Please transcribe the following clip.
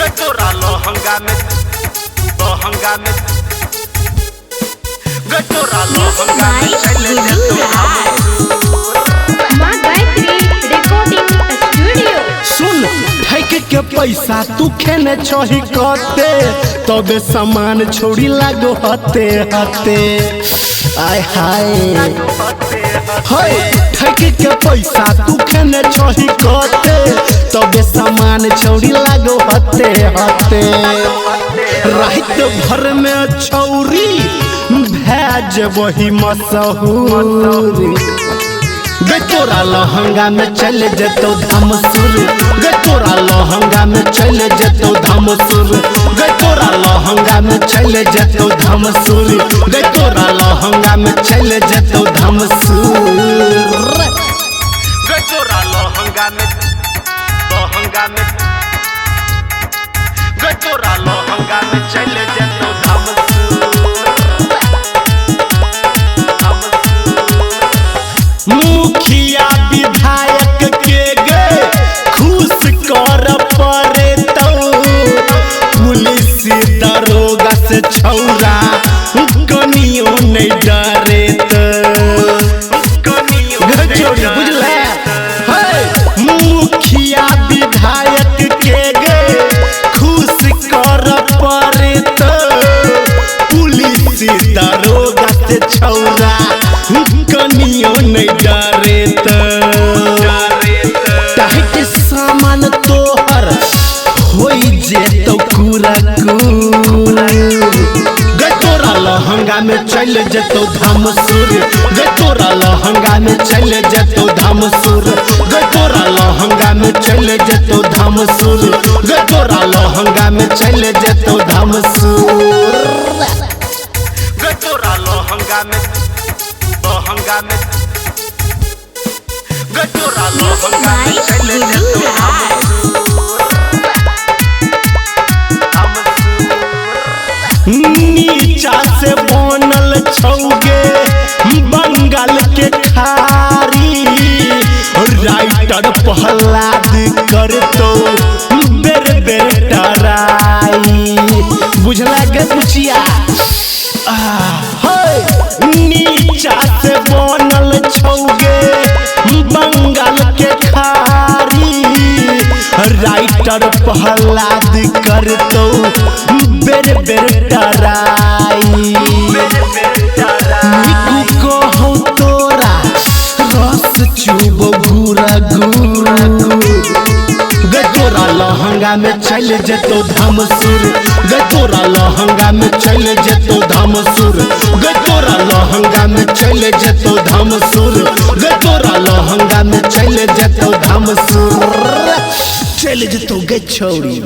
गटोरा लहंगा में गटोरा लहंगा में चले माँ गायत्री रिकॉर्डिंग स्टूडियो। सुन ठेक के पैसा तू खेने छही कते तबे सामान छोड़ी लागो हते हते आय हाय हाय ठेक के पैसा तू खेने छही कते तबे सामान छोड़ी लागो हते हते रात भर में छौरी भेज वही मशहूर गटोरा लहंगा में चले जतो धमसुर गटोरा लहंगा में चले जतो धमसुर गटोरा लहंगा में चले जतो धमसुर गटोरा लहंगा में चले जतो धमसुर गटोरा लहंगा में गटोरा लहंगा में चले जतो मुखिया विधायक के गे खुश कर परे तो पुलिस दरोगा से छौरा कनियो नहीं डरे तो बुझले मुखिया विधायक के गे खुश कर परे तो पुलिस दरोगा से छौरा कनियो नहीं डरे टाइट सामान तोहर होई जेतो कुरा गटोरा लहंगा में चल जतो धमसुर गटोरा लहंगा में चल जतो धमसुर गटोरा लहंगा में चल जतो धमसुर गटोरा लहंगा में चल जतो धमसुर गटोरा लहंगा में गटोरा लहंगा में चले जतो नीचा से बनल छौगे बंगाल के खारी राइटर प्रहलाद करतो बेर बेर डराई बुझला गे बुचिया नीचा से बनल छौगे बंगाल के खारी राइटर प्रहलाद करतो बेर बेर डराई कहो तोरा रस चुबो गुरा गटोरा लहंगा में चल जतो धमसुर गटोरा लहंगा में चल जतो धमसुर गटोरा लहंगा में चल जतो धमसुर गटोरा लहंगा में चल जतो धमसुर चल जतो गे छौरी।